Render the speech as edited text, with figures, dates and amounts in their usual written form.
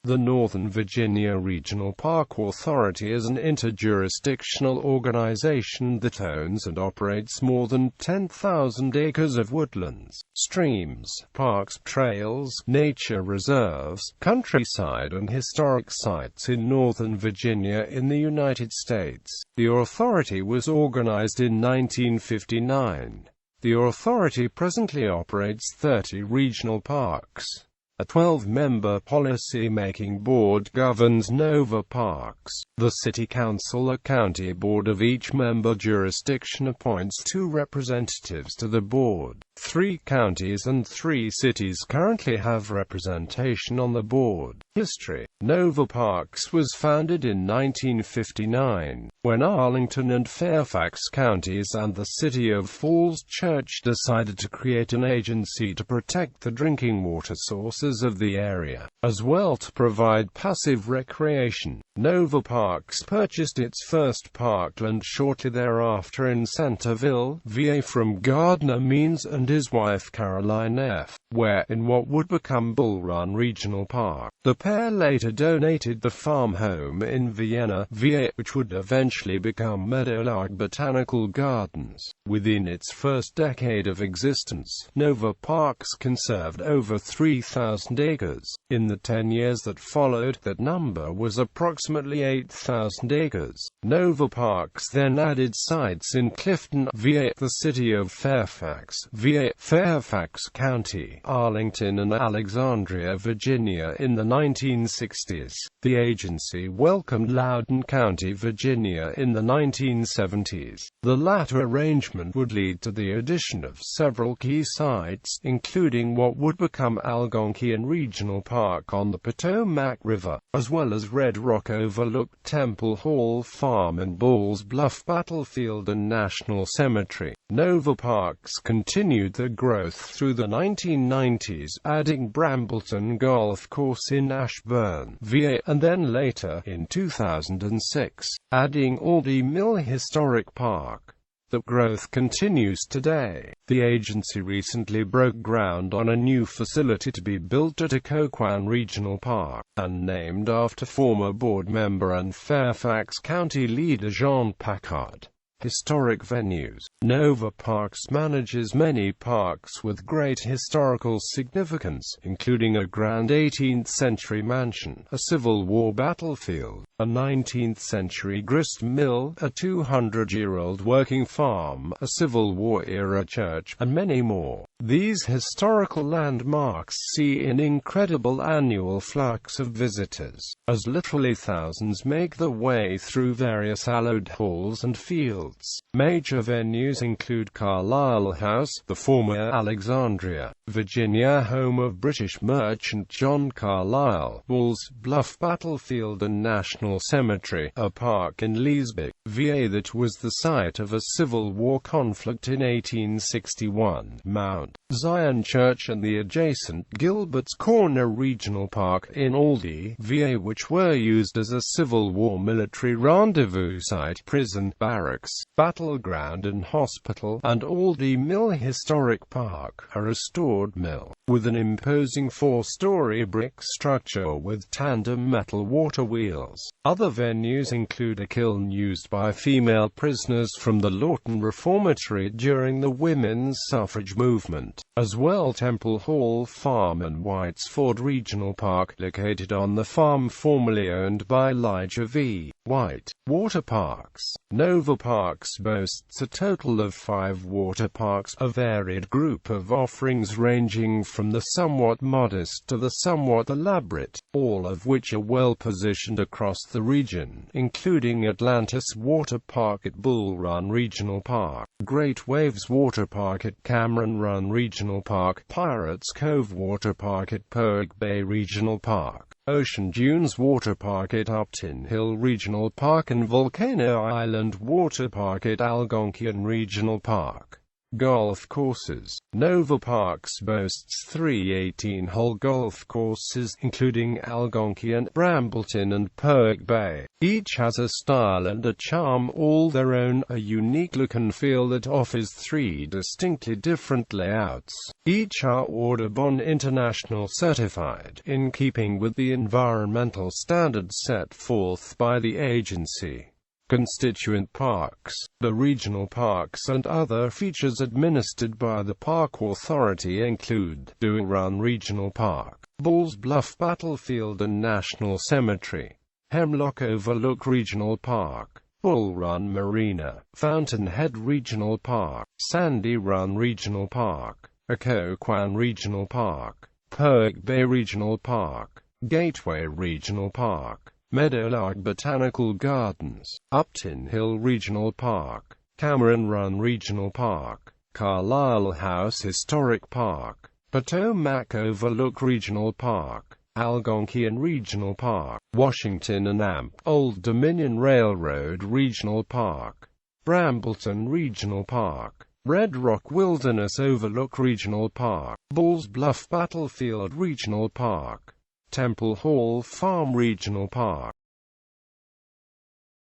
The Northern Virginia Regional Park Authority is an interjurisdictional organization that owns and operates more than 10,000 acres of woodlands, streams, parks, trails, nature reserves, countryside and historic sites in Northern Virginia in the United States. The authority was organized in 1959. The authority presently operates 30 regional parks. A 12-member policy-making board governs Nova Parks. The City Council, a county board of each member jurisdiction, appoints 2 representatives to the board. 3 counties and 3 cities currently have representation on the board. History: Nova Parks was founded in 1959, when Arlington and Fairfax counties and the city of Falls Church decided to create an agency to protect the drinking water sources of the area, as well to provide passive recreation. Nova Parks purchased its first parkland shortly thereafter in Centerville, VA from Gardner Means and his wife Caroline F., where in what would become Bull Run Regional Park. The pair later donated the farm home in Vienna, VA, which would eventually become Meadowlark Botanical Gardens. Within its first decade of existence, Nova Parks conserved over 3,000 acres. In the 10 years that followed, that number was approximately 8,000 acres. Nova Parks then added sites in Clifton, VA, the city of Fairfax, VA, Fairfax County, Arlington and Alexandria, Virginia in the 1960s. The agency welcomed Loudoun County, Virginia in the 1970s. The latter arrangement would lead to the addition of several key sites, including what would become Algonquian Regional Park on the Potomac River, as well as Red Rock Overlook, Temple Hall Farm and Bulls Bluff Battlefield and National Cemetery. Nova Parks continued their growth through the 1990s, adding Brambleton Golf Course in Ashburn, VA, and then later, in 2006, adding Aldie Mill Historic Park. The growth continues today. The agency recently broke ground on a new facility to be built at Occoquan Regional Park, and named after former board member and Fairfax County leader Jean Packard. Historic venues. Nova Parks manages many parks with great historical significance, including a grand 18th-century mansion, a Civil War battlefield, a 19th-century grist mill, a 200-year-old working farm, a Civil War-era church, and many more. These historical landmarks see an incredible annual flux of visitors, as literally thousands make their way through various hallowed halls and fields. Major venues include Carlisle House, the former Alexandria, Virginia home of British merchant John Carlisle, Bulls Bluff Battlefield and National Cemetery, a park in Leesburg, VA that was the site of a Civil War conflict in 1861, Mount Zion Church and the adjacent Gilbert's Corner Regional Park in Aldie, VA, which were used as a Civil War military rendezvous site, prison, barracks, battleground and hospital, and Aldie Mill Historic Park, a restored mill, with an imposing 4-story brick structure with tandem metal water wheels. Other venues include a kiln used by female prisoners from the Lawton Reformatory during the women's suffrage movement, as well Temple Hall Farm and White's Ford Regional Park, located on the farm formerly owned by Elijah V. White. Water parks. Nova Parks boasts a total of 5 water parks, a varied group of offerings ranging from the somewhat modest to the somewhat elaborate, all of which are well positioned across the region, including Atlantis Water Park at Bull Run Regional Park, Great Waves Water Park at Cameron Run Regional Park, Pirates Cove Water Park at Pogue Bay Regional Park, Ocean Dunes Water Park at Upton Hill Regional Park and Volcano Island Water Park at Algonquian Regional Park. Golf courses. Nova Parks boasts 3 18-hole golf courses, including Algonquin, Brambleton and parks.A. Each has a style and a charm all their own, a unique look and feel that offers 3 distinctly different layouts. Each are Audubon International certified, in keeping with the environmental standards set forth by the agency. Constituent parks. The regional parks and other features administered by the Park Authority include Dew Run Regional Park, Bulls Bluff Battlefield and National Cemetery, Hemlock Overlook Regional Park, Bull Run Marina, Fountainhead Regional Park, Sandy Run Regional Park, Occoquan Regional Park, parks.A Regional Park, Gateway Regional Park, Meadowlark Botanical Gardens, Upton Hill Regional Park, Cameron Run Regional Park, Carlisle House Historic Park, Potomac Overlook Regional Park, Algonquin Regional Park, Washington and Amp, Old Dominion Railroad Regional Park, Brambleton Regional Park, Red Rock Wilderness Overlook Regional Park, Bulls Bluff Battlefield Regional Park, Temple Hall Farm Regional Park.